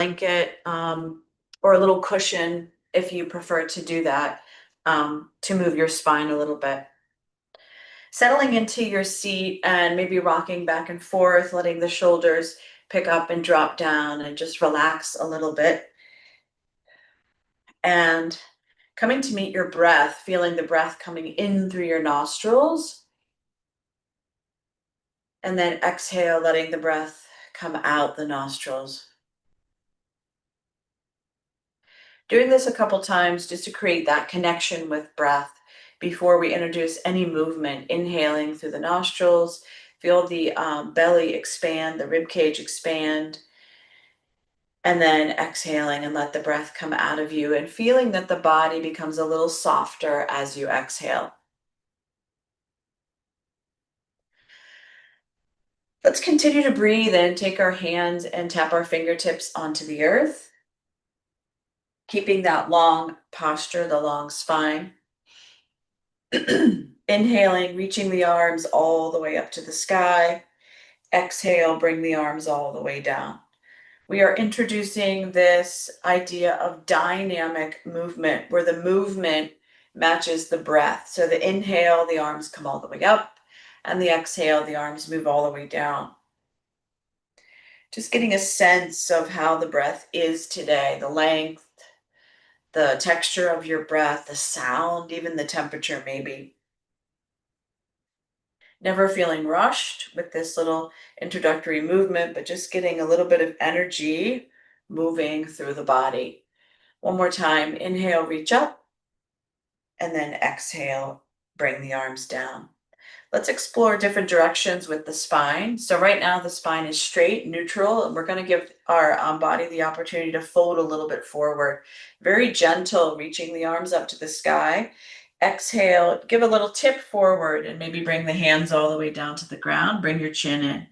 blanket or a little cushion if you prefer to do that to move your spine a little bit. Settling into your seat and maybe rocking back and forth, letting the shoulders pick up and drop down and just relax a little bit. And coming to meet your breath, feeling the breath coming in through your nostrils. And then exhale, letting the breath come out the nostrils. Doing this a couple times just to create that connection with breath before we introduce any movement. Inhaling through the nostrils, feel the belly expand, the rib cage expand, and then exhaling and let the breath come out of you and feeling that the body becomes a little softer as you exhale. Let's continue to breathe and take our hands and tap our fingertips onto the earth, keeping that long posture, the long spine. Inhaling, reaching the arms all the way up to the sky. Exhale, bring the arms all the way down. We are introducing this idea of dynamic movement where the movement matches the breath. So the inhale, the arms come all the way up, and the exhale, the arms move all the way down. Just getting a sense of how the breath is today, the length, the texture of your breath, the sound, even the temperature maybe. Never feeling rushed with this little introductory movement, but just getting a little bit of energy moving through the body. One more time, inhale, reach up, and then exhale, bring the arms down. Let's explore different directions with the spine. So right now the spine is straight, neutral, and we're going to give our body the opportunity to fold a little bit forward. Very gentle, reaching the arms up to the sky. Exhale, give a little tip forward and maybe bring the hands all the way down to the ground. Bring your chin in.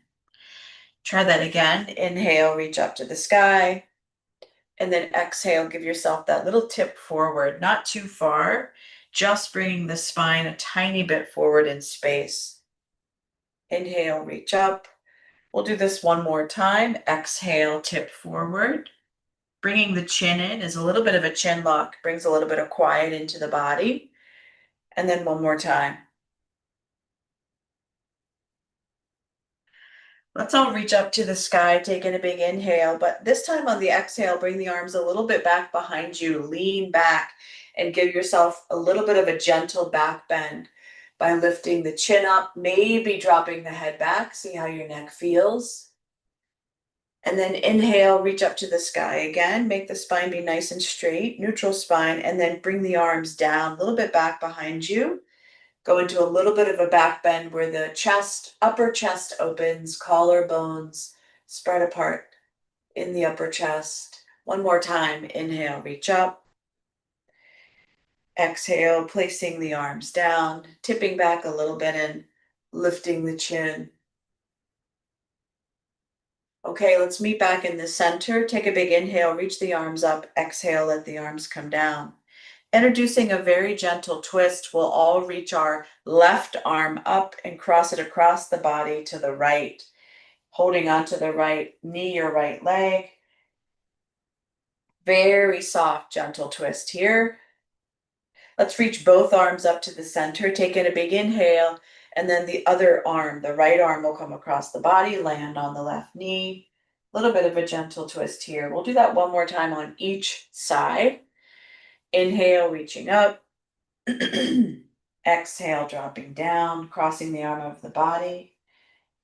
Try that again. Inhale, reach up to the sky. And then exhale, give yourself that little tip forward, not too far, just bringing the spine a tiny bit forward in space. Inhale, reach up. We'll do this one more time. Exhale, tip forward. Bringing the chin in is a little bit of a chin lock, brings a little bit of quiet into the body. And then one more time. Let's all reach up to the sky, taking a big inhale, but this time on the exhale, bring the arms a little bit back behind you, lean back and give yourself a little bit of a gentle back bend by lifting the chin up, maybe dropping the head back. See how your neck feels. And then inhale, reach up to the sky again, make the spine be nice and straight, neutral spine, and then bring the arms down a little bit back behind you. Go into a little bit of a back bend where the chest, upper chest opens, collarbones spread apart in the upper chest. One more time, inhale, reach up. Exhale, placing the arms down, tipping back a little bit and lifting the chin. Okay, let's meet back in the center. Take a big inhale, reach the arms up. Exhale, let the arms come down. Introducing a very gentle twist, we'll all reach our left arm up and cross it across the body to the right, holding onto the right knee or right leg. Very soft, gentle twist here. Let's reach both arms up to the center, take in a big inhale, and then the other arm, the right arm, will come across the body, land on the left knee. A little bit of a gentle twist here. We'll do that one more time on each side. Inhale, reaching up. Exhale, dropping down, crossing the arm over the body.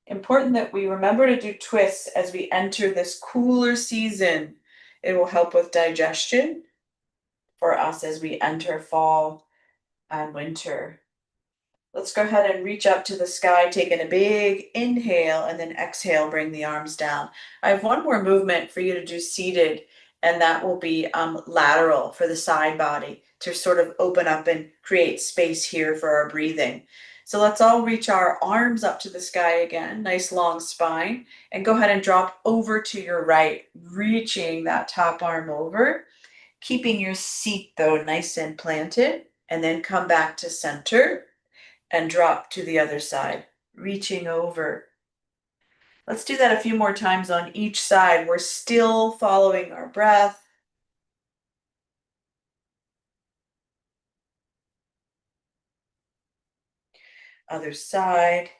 Important that we remember to do twists as we enter this cooler season. It will help with digestion for us as we enter fall and winter. Let's go ahead and reach up to the sky, taking a big inhale, and then exhale, bring the arms down. I have one more movement for you to do seated, and that will be lateral for the side body to sort of open up and create space here for our breathing. So let's all reach our arms up to the sky again, nice long spine, and go ahead and drop over to your right, reaching that top arm over, keeping your seat though nice and planted, and then come back to center and drop to the other side, reaching over. Let's do that a few more times on each side. We're still following our breath. Other side.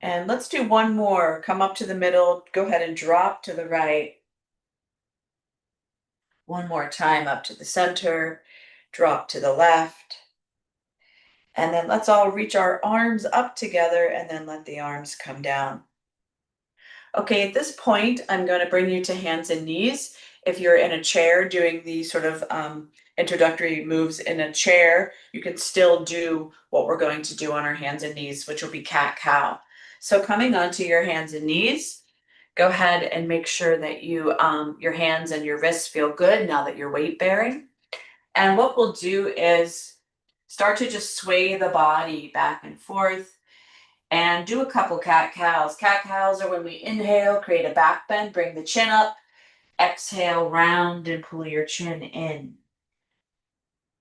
And let's do one more. Come up to the middle. Go ahead and drop to the right. One more time up to the center. Drop to the left. And then let's all reach our arms up together and then let the arms come down. Okay, at this point, I'm going to bring you to hands and knees. If you're in a chair doing the sort of introductory moves in a chair, you can still do what we're going to do on our hands and knees, which will be cat-cow. So coming onto your hands and knees, go ahead and make sure that your hands and your wrists feel good now that you're weight bearing. And what we'll do is start to just sway the body back and forth and do a couple cat cows. Cat cows are when we inhale, create a back bend, bring the chin up, exhale, round and pull your chin in.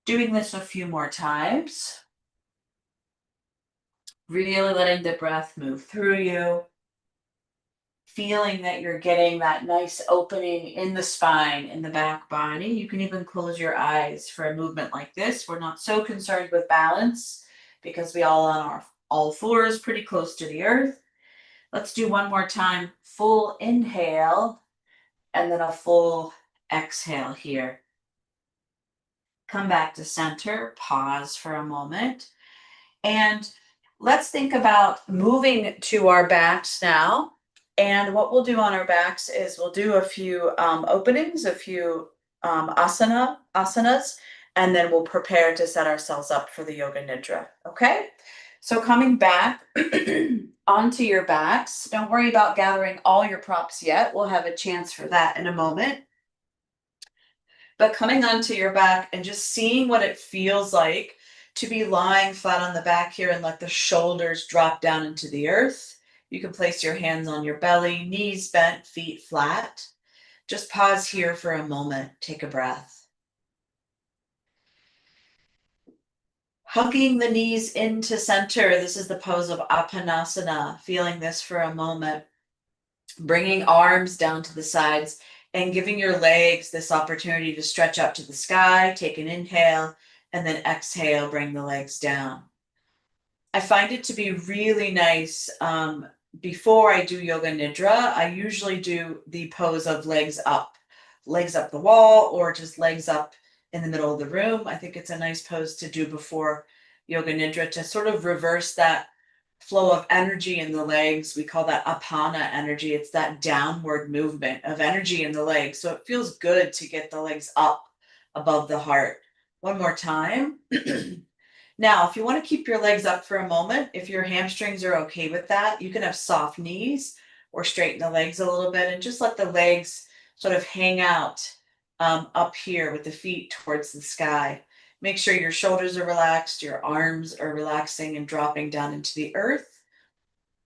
Doing this a few more times. Really letting the breath move through you. Feeling that you're getting that nice opening in the spine, in the back body. You can even close your eyes for a movement like this. We're not so concerned with balance because we all on our all fours pretty close to the earth. Let's do one more time. Full inhale and then a full exhale here. Come back to center, pause for a moment. And let's think about moving to our backs now. And what we'll do on our backs is we'll do a few openings, a few asanas, and then we'll prepare to set ourselves up for the Yoga Nidra. Okay? So coming back onto your backs, don't worry about gathering all your props yet. We'll have a chance for that in a moment. But coming onto your back and just seeing what it feels like to be lying flat on the back here and let the shoulders drop down into the earth. You can place your hands on your belly, knees bent, feet flat. Just pause here for a moment. Take a breath. Hugging the knees into center. This is the pose of Apanasana. Feeling this for a moment. Bringing arms down to the sides and giving your legs this opportunity to stretch up to the sky. Take an inhale and then exhale, bring the legs down. I find it to be really nice. Before I do Yoga Nidra, I usually do the pose of legs up the wall, or just legs up in the middle of the room. I think it's a nice pose to do before Yoga Nidra to sort of reverse that flow of energy in the legs. We call that apana energy. It's that downward movement of energy in the legs. So it feels good to get the legs up above the heart. One more time. Now, if you want to keep your legs up for a moment, if your hamstrings are okay with that, you can have soft knees or straighten the legs a little bit and just let the legs sort of hang out up here with the feet towards the sky. Make sure your shoulders are relaxed, your arms are relaxing and dropping down into the earth.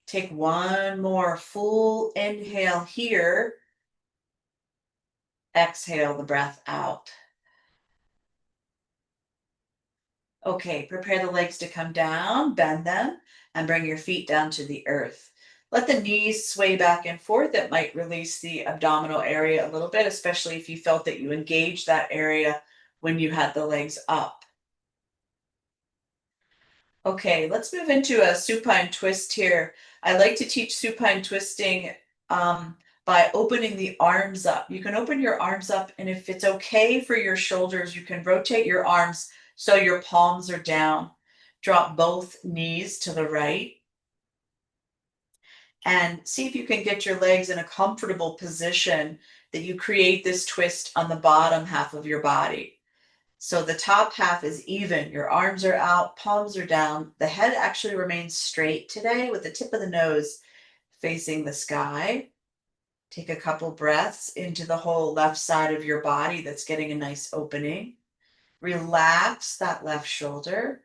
Take one more full inhale here. Exhale the breath out. Okay, prepare the legs to come down, bend them, and bring your feet down to the earth. Let the knees sway back and forth. It might release the abdominal area a little bit, especially if you felt that you engaged that area when you had the legs up. Okay, let's move into a supine twist here. I like to teach supine twisting by opening the arms up. You can open your arms up, and if it's okay for your shoulders, you can rotate your arms so your palms are down. Drop both knees to the right and see if you can get your legs in a comfortable position that you create this twist on the bottom half of your body. So the top half is even, your arms are out, palms are down. The head actually remains straight today with the tip of the nose facing the sky. Take a couple breaths into the whole left side of your body that's getting a nice opening. Relax that left shoulder.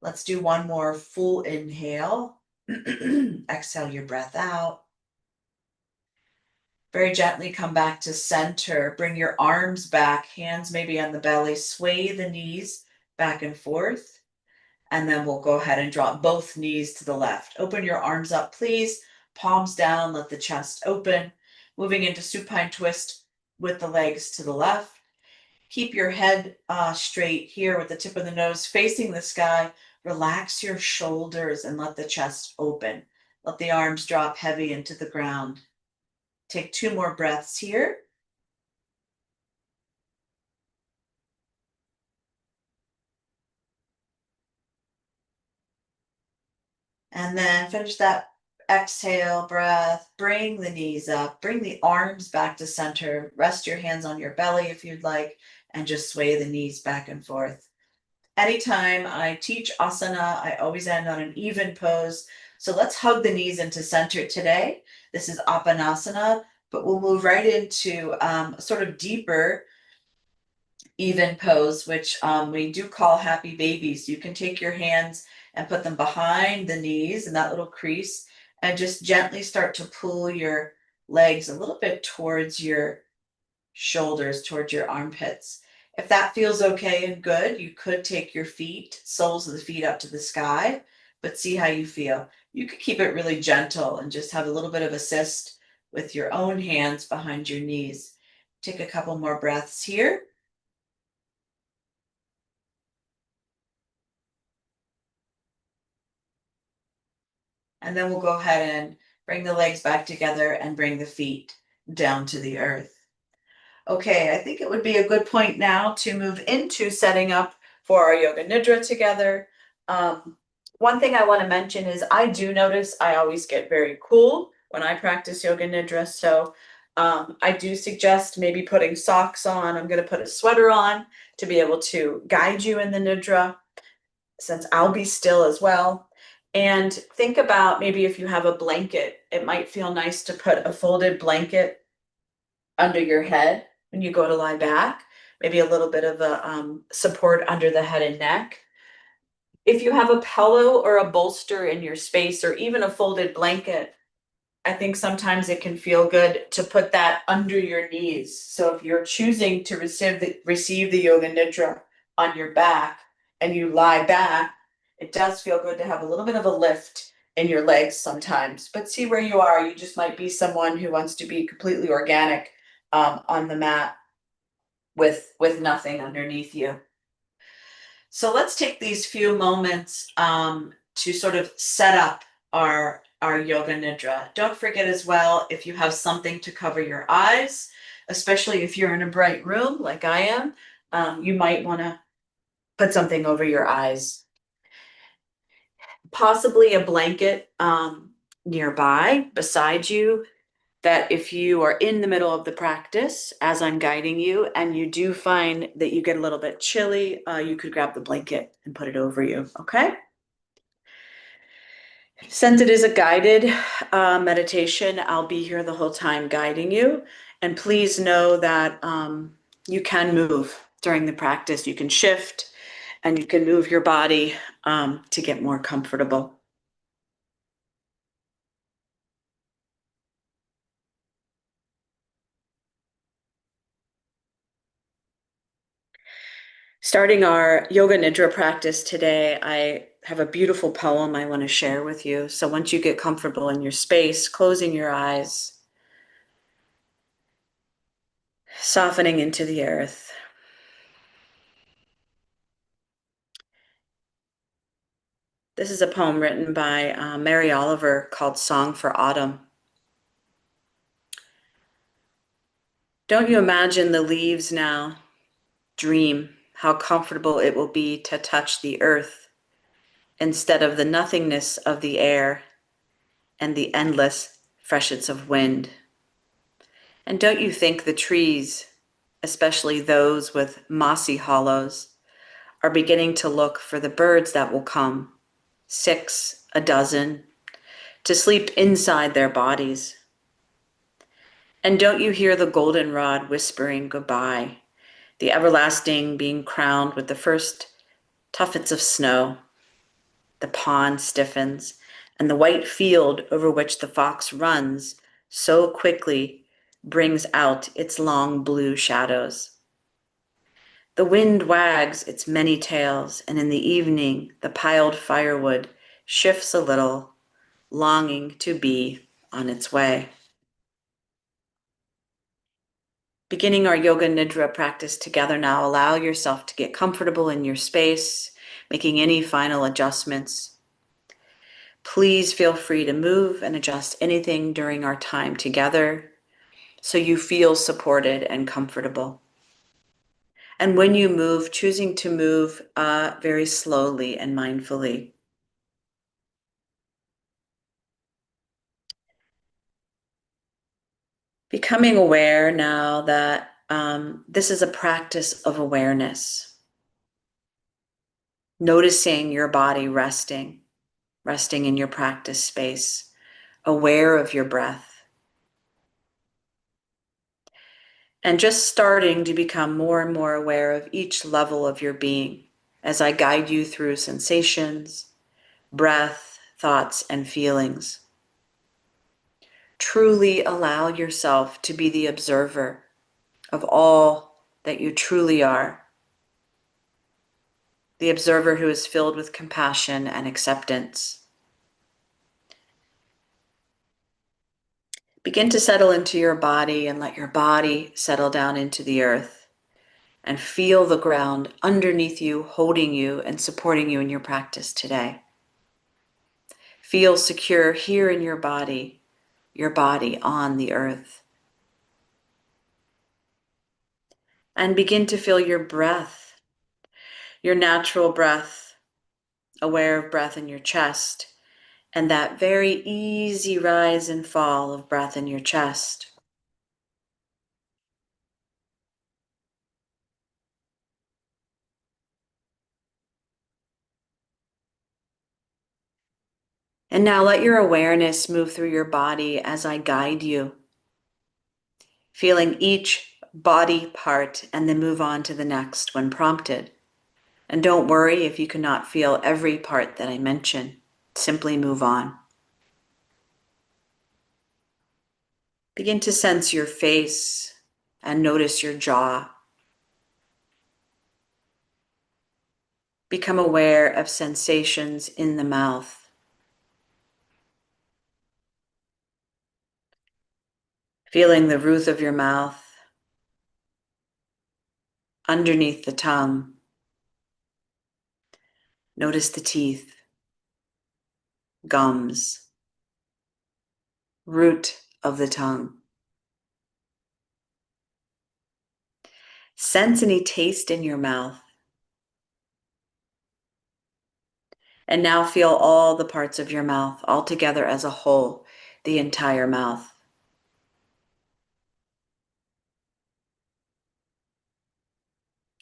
Let's do one more full inhale. Exhale your breath out. Very gently come back to center. Bring your arms back, hands maybe on the belly. Sway the knees back and forth. And then we'll go ahead and drop both knees to the left. Open your arms up, please. Palms down, let the chest open. Moving into supine twist with the legs to the left. Keep your head straight here with the tip of the nose facing the sky. Relax your shoulders and let the chest open. Let the arms drop heavy into the ground. Take 2 more breaths here. And then finish that exhale breath. Bring the knees up. Bring the arms back to center. Rest your hands on your belly if you'd like, and just sway the knees back and forth. Anytime I teach asana, I always end on an even pose. So let's hug the knees into center today. This is Apanasana, but we'll move right into a sort of deeper even pose, which we do call happy babies. You can take your hands and put them behind the knees in that little crease and just gently start to pull your legs a little bit towards your shoulders, towards your armpits. If that feels okay and good, you could take your feet, soles of the feet up to the sky, but see how you feel. You could keep it really gentle and just have a little bit of assist with your own hands behind your knees. Take a couple more breaths here. And then we'll go ahead and bring the legs back together and bring the feet down to the earth. Okay, I think it would be a good point now to move into setting up for our Yoga Nidra together. One thing I want to mention is I do notice I always get very cool when I practice Yoga Nidra. So I do suggest maybe putting socks on. I'm going to put a sweater on to be able to guide you in the Nidra, since I'll be still as well. And think about maybe if you have a blanket, it might feel nice to put a folded blanket under your head when you go to lie back, maybe a little bit of a support under the head and neck. If you have a pillow or a bolster in your space or even a folded blanket, I think sometimes it can feel good to put that under your knees. So if you're choosing to receive the Yoga Nidra on your back and you lie back, it does feel good to have a little bit of a lift in your legs sometimes. But see where you are. You just might be someone who wants to be completely organic on the mat with nothing underneath you. So let's take these few moments to sort of set up our Yoga Nidra. Don't forget as well, if you have something to cover your eyes, especially if you're in a bright room like I am, you might want to put something over your eyes. Possibly a blanket nearby beside you, that if you are in the middle of the practice as I'm guiding you and you do find that you get a little bit chilly, you could grab the blanket and put it over you, okay? Since it is a guided meditation, I'll be here the whole time guiding you. And please know that you can move during the practice. You can shift and you can move your body to get more comfortable. Starting our Yoga Nidra practice today, I have a beautiful poem I want to share with you. So once you get comfortable in your space, closing your eyes, softening into the earth. This is a poem written by Mary Oliver called Song for Autumn. Don't you imagine the leaves now? Dream how comfortable it will be to touch the earth instead of the nothingness of the air and the endless freshets of wind. And don't you think the trees, especially those with mossy hollows, are beginning to look for the birds that will come, 6, a dozen, to sleep inside their bodies? And don't you hear the goldenrod whispering goodbye, the everlasting being crowned with the first tuffets of snow? The pond stiffens, and the white field over which the fox runs so quickly brings out its long blue shadows. The wind wags its many tails, and in the evening the piled firewood shifts a little, longing to be on its way. Beginning our Yoga Nidra practice together now, allow yourself to get comfortable in your space, making any final adjustments. Please feel free to move and adjust anything during our time together so you feel supported and comfortable. And when you move, choosing to move very slowly and mindfully. Becoming aware now that this is a practice of awareness. Noticing your body resting in your practice space, aware of your breath. And just starting to become more and more aware of each level of your being as I guide you through sensations, breath, thoughts, and feelings. Truly allow yourself to be the observer of all that you truly are. The observer who is filled with compassion and acceptance. Begin to settle into your body and let your body settle down into the earth. And feel the ground underneath you, holding you and supporting you in your practice today. Feel secure here in your body on the earth. And begin to feel your breath, your natural breath, aware of breath in your chest, and that very easy rise and fall of breath in your chest. And now let your awareness move through your body as I guide you, feeling each body part and then move on to the next when prompted. And don't worry if you cannot feel every part that I mention. Simply move on. Begin to sense your face and notice your jaw. Become aware of sensations in the mouth. Feeling the roof of your mouth, underneath the tongue. Notice the teeth, gums, root of the tongue. Sense any taste in your mouth. And now feel all the parts of your mouth all together as a whole, the entire mouth.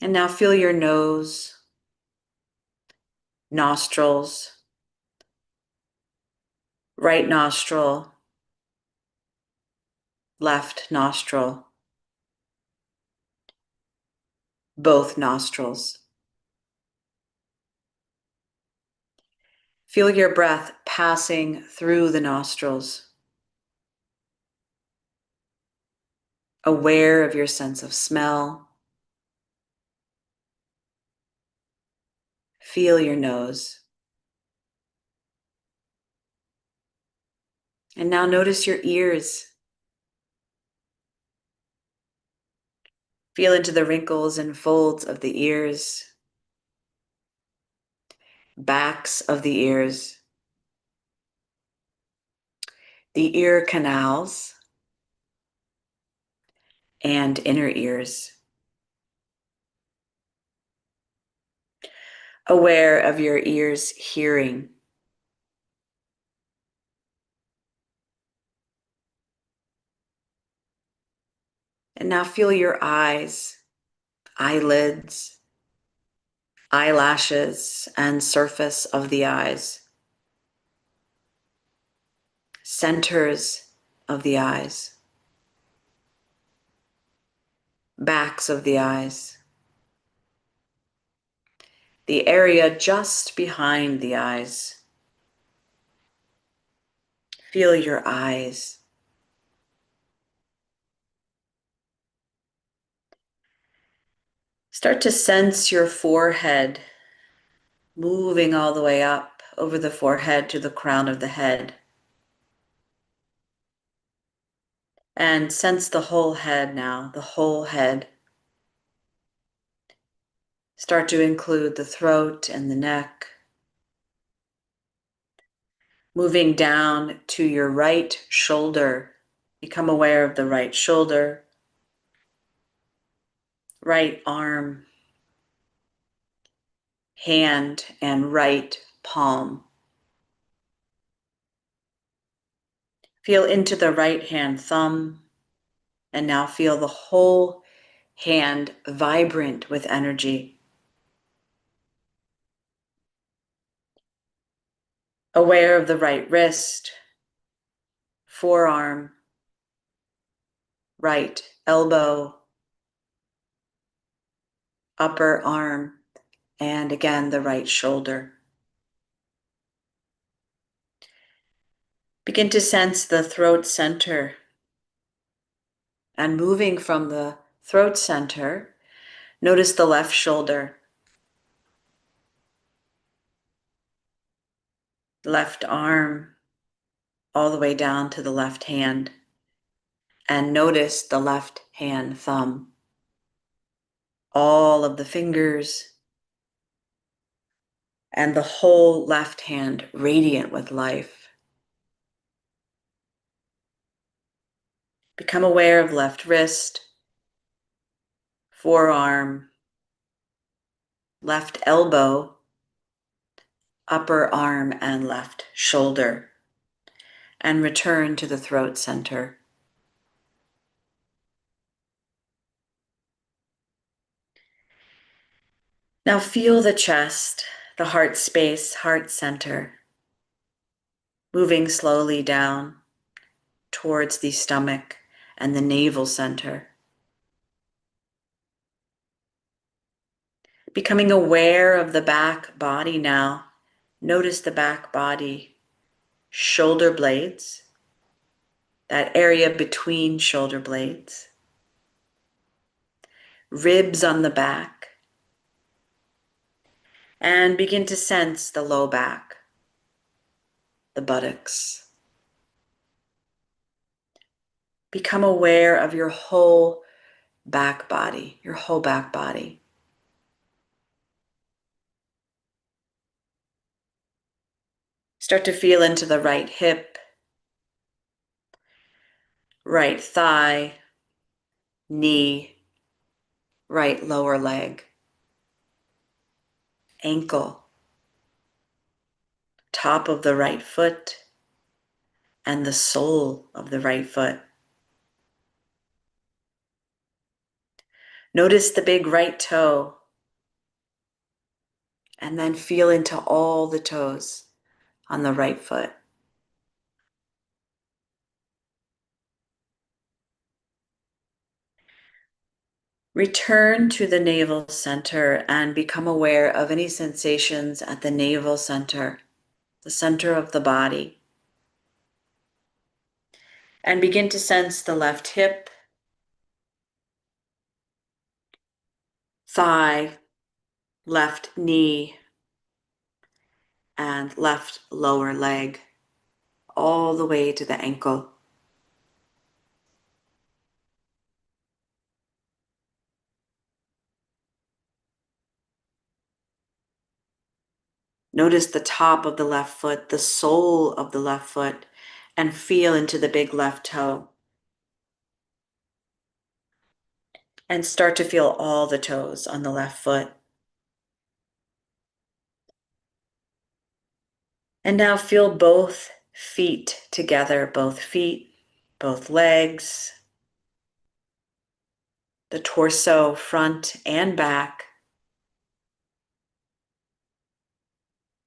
And now feel your nose, nostrils, right nostril, left nostril, both nostrils. Feel your breath passing through the nostrils, aware of your sense of smell. Feel your nose. And now notice your ears. Feel into the wrinkles and folds of the ears, backs of the ears, the ear canals, and inner ears. Aware of your ears hearing. And now feel your eyes, eyelids, eyelashes, and surface of the eyes. Centers of the eyes. Backs of the eyes. The area just behind the eyes. Feel your eyes. Start to sense your forehead moving all the way up over the forehead to the crown of the head. And sense the whole head now, the whole head. Start to include the throat and the neck. Moving down to your right shoulder. Become aware of the right shoulder, right arm, hand, and right palm. Feel into the right hand thumb, and now feel the whole hand vibrant with energy. Aware of the right wrist, forearm, right elbow, upper arm, and again the right shoulder. Begin to sense the throat center. And moving from the throat center, notice the left shoulder, left arm, all the way down to the left hand. And notice the left hand thumb. All of the fingers and the whole left hand radiant with life. Become aware of left wrist, forearm, left elbow, upper arm, and left shoulder. And return to the throat center. Now feel the chest, the heart space, heart center, moving slowly down towards the stomach and the navel center. Becoming aware of the back body now. Notice the back body, shoulder blades, that area between shoulder blades, ribs on the back, and begin to sense the low back, the buttocks. Become aware of your whole back body, your whole back body. Start to feel into the right hip, right thigh, knee, right lower leg, ankle, top of the right foot, and the sole of the right foot. Notice the big right toe, and then feel into all the toes on the right foot. Return to the navel center and become aware of any sensations at the navel center, the center of the body. And begin to sense the left hip, thigh, left knee, and left lower leg, all the way to the ankle. Notice the top of the left foot, the sole of the left foot, and feel into the big left toe. And start to feel all the toes on the left foot. And now feel both feet together, both feet, both legs, the torso, front and back.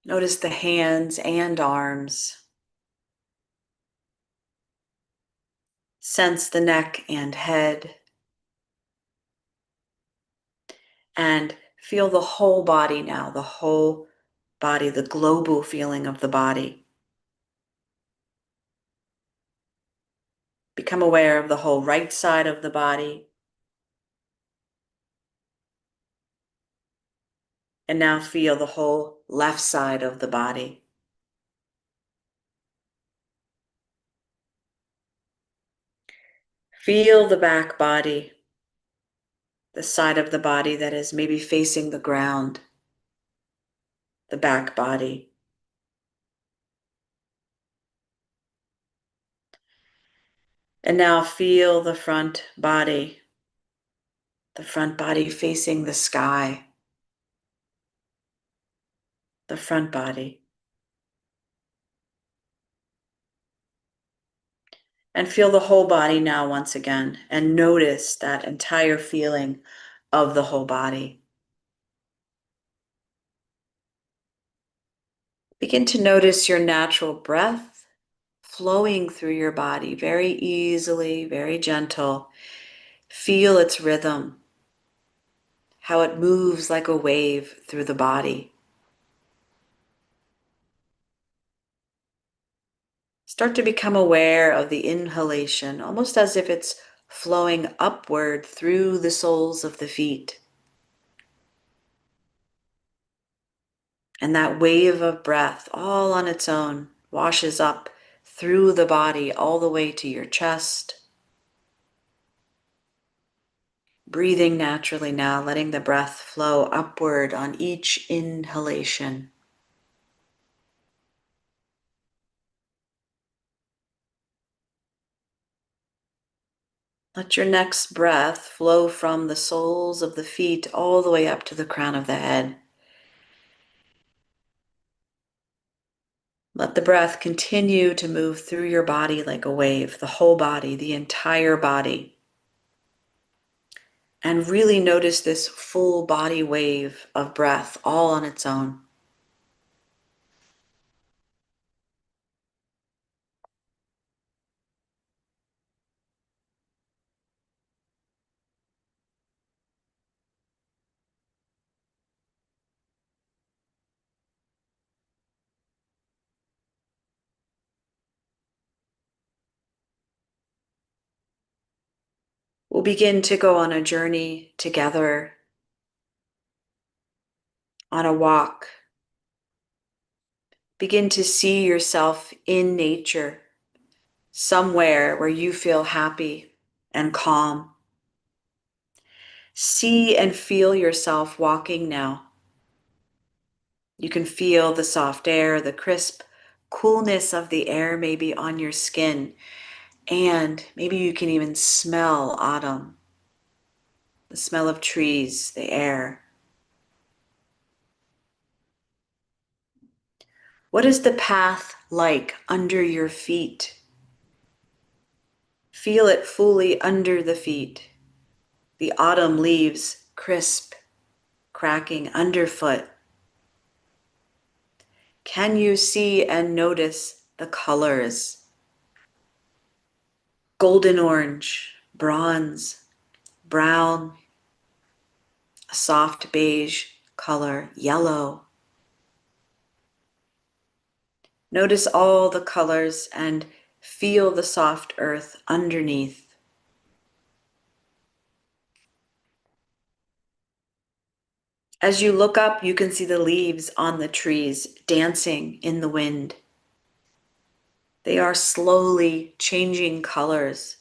Notice the hands and arms. Sense the neck and head. And feel the whole body now, the whole body, the global feeling of the body. Become aware of the whole right side of the body. And now feel the whole left side of the body. Feel the back body, the side of the body that is maybe facing the ground, the back body. And now feel the front body facing the sky, the front body. And feel the whole body now once again, and notice that entire feeling of the whole body. Begin to notice your natural breath flowing through your body very easily, very gentle. Feel its rhythm, how it moves like a wave through the body. Start to become aware of the inhalation, almost as if it's flowing upward through the soles of the feet. And that wave of breath, all on its own, washes up through the body all the way to your chest. Breathing naturally now, letting the breath flow upward on each inhalation. Let your next breath flow from the soles of the feet all the way up to the crown of the head. Let the breath continue to move through your body like a wave, the whole body, the entire body. And really notice this full body wave of breath all on its own. We'll begin to go on a journey together, on a walk. Begin to see yourself in nature, somewhere where you feel happy and calm. See and feel yourself walking now. You can feel the soft air, the crisp coolness of the air maybe on your skin, and maybe you can even smell autumn, the smell of trees, the air. What is the path like under your feet? Feel it fully under the feet. The autumn leaves crisp, cracking underfoot. Can you see and notice the colors? Golden orange, bronze, brown, a soft beige color, yellow. Notice all the colors and feel the soft earth underneath. As you look up, you can see the leaves on the trees dancing in the wind. They are slowly changing colors.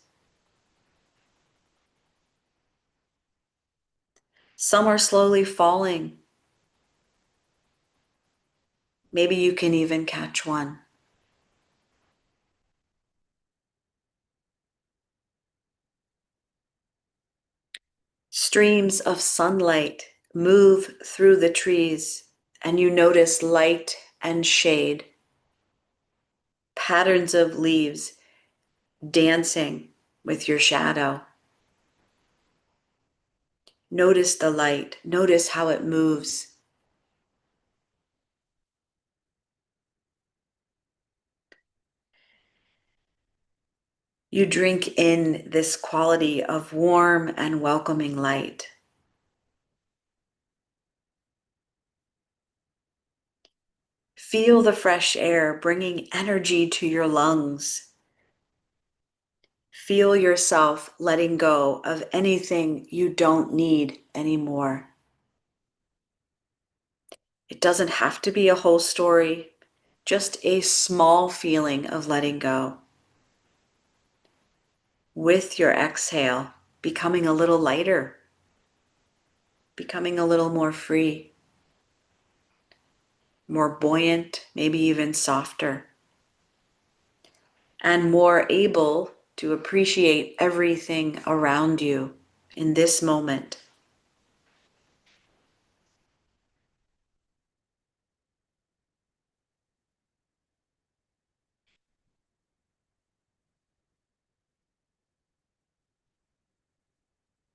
Some are slowly falling. Maybe you can even catch one. Streams of sunlight move through the trees, and you notice light and shade. Patterns of leaves dancing with your shadow. Notice the light. Notice how it moves. You drink in this quality of warm and welcoming light. Feel the fresh air bringing energy to your lungs. Feel yourself letting go of anything you don't need anymore. It doesn't have to be a whole story, just a small feeling of letting go. With your exhale, becoming a little lighter, becoming a little more free, more buoyant, maybe even softer, and more able to appreciate everything around you in this moment.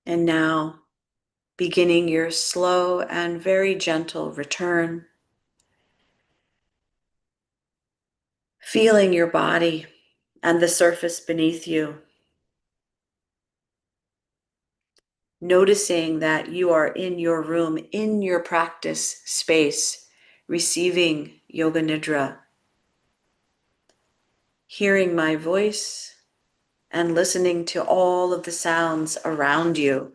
And now, beginning your slow and very gentle return, feeling your body and the surface beneath you, noticing that you are in your room, in your practice space, receiving Yoga Nidra, hearing my voice and listening to all of the sounds around you.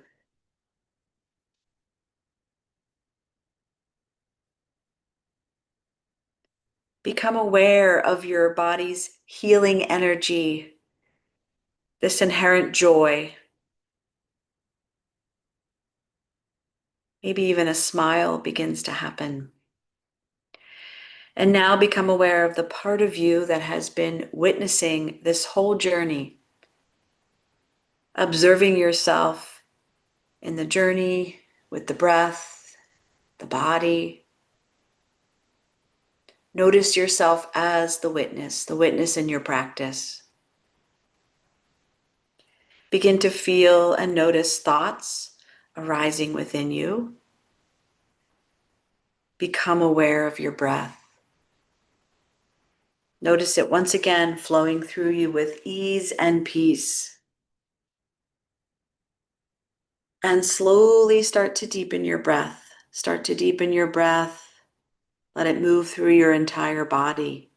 Become aware of your body's healing energy, this inherent joy. Maybe even a smile begins to happen. And now become aware of the part of you that has been witnessing this whole journey, observing yourself in the journey with the breath, the body. Notice yourself as the witness in your practice. Begin to feel and notice thoughts arising within you. Become aware of your breath. Notice it once again flowing through you with ease and peace. And slowly start to deepen your breath. Start to deepen your breath. Let it move through your entire body.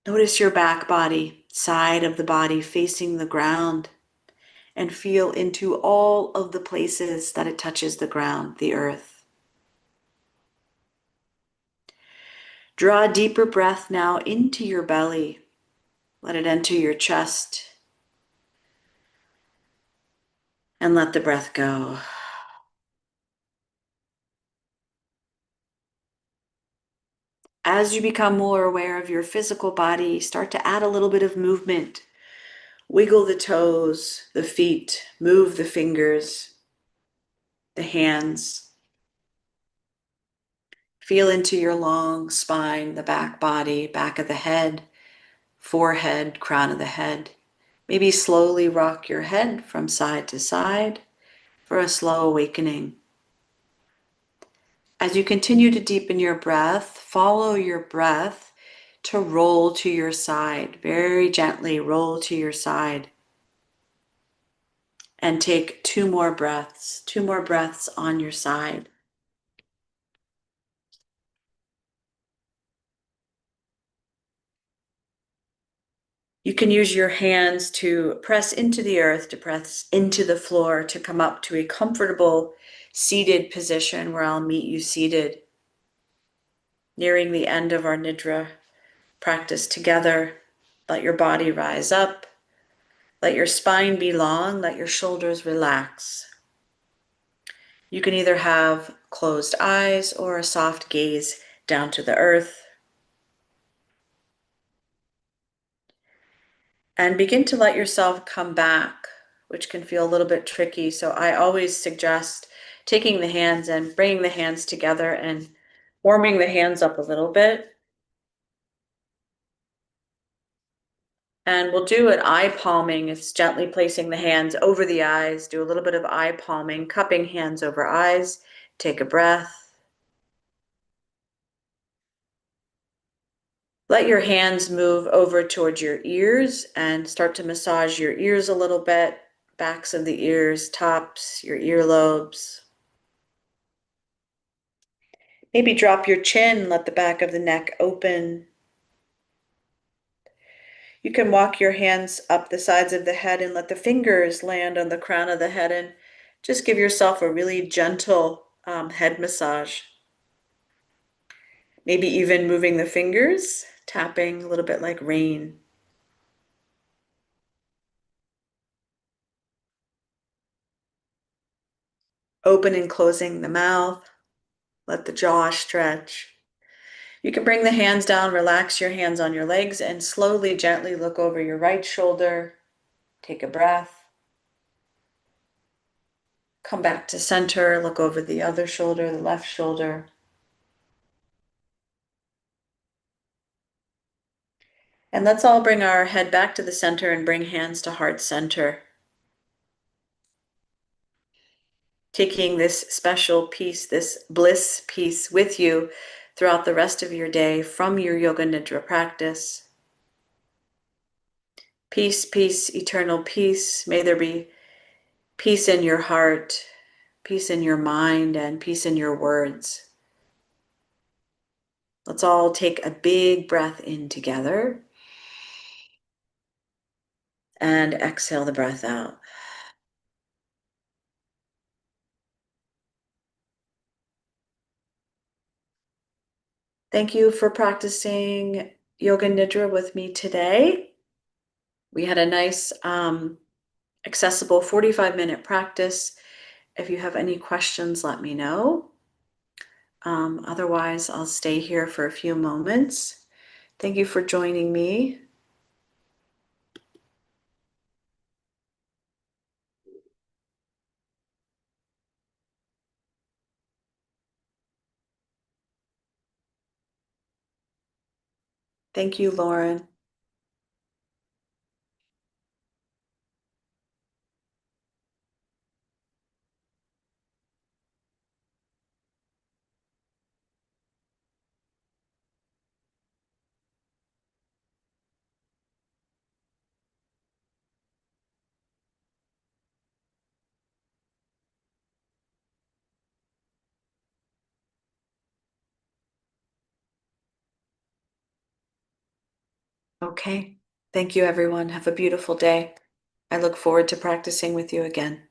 Notice your back body, side of the body facing the ground, and feel into all of the places that it touches the ground, the earth. Draw a deeper breath now into your belly. Let it enter your chest. And let the breath go. As you become more aware of your physical body, start to add a little bit of movement. Wiggle the toes, the feet, move the fingers, the hands. Feel into your long spine, the back body, back of the head, forehead, crown of the head. Maybe slowly rock your head from side to side for a slow awakening. As you continue to deepen your breath, follow your breath to roll to your side. Very gently roll to your side. And take two more breaths on your side. You can use your hands to press into the earth, to press into the floor, to come up to a comfortable seated position where I'll meet you seated. Nearing the end of our Nidra practice together, let your body rise up. Let your spine be long, let your shoulders relax. You can either have closed eyes or a soft gaze down to the earth. And begin to let yourself come back, which can feel a little bit tricky. So I always suggest taking the hands and bringing the hands together and warming the hands up a little bit. And we'll do an eye palming. It's gently placing the hands over the eyes. Do a little bit of eye palming, cupping hands over eyes. Take a breath. Let your hands move over towards your ears and start to massage your ears a little bit, backs of the ears, tops, your earlobes. Maybe drop your chin, let the back of the neck open. You can walk your hands up the sides of the head and let the fingers land on the crown of the head and Just give yourself a really gentle head massage. Maybe even moving the fingers, tapping a little bit like rain. Open and closing the mouth. Let the jaw stretch. You can bring the hands down, relax your hands on your legs, and slowly, gently look over your right shoulder. Take a breath. Come back to center, look over the other shoulder, the left shoulder. And let's all bring our head back to the center and bring hands to heart center. Taking this special peace, this bliss peace with you throughout the rest of your day from your Yoga Nidra practice. Peace, peace, eternal peace. May there be peace in your heart, peace in your mind, and peace in your words. Let's all take a big breath in together and exhale the breath out. Thank you for practicing Yoga Nidra with me today. We had a nice, accessible 45-minute practice. If you have any questions, let me know. Otherwise, I'll stay here for a few moments. Thank you for joining me. Thank you, Lauren. Okay. Thank you, everyone. Have a beautiful day. I look forward to practicing with you again.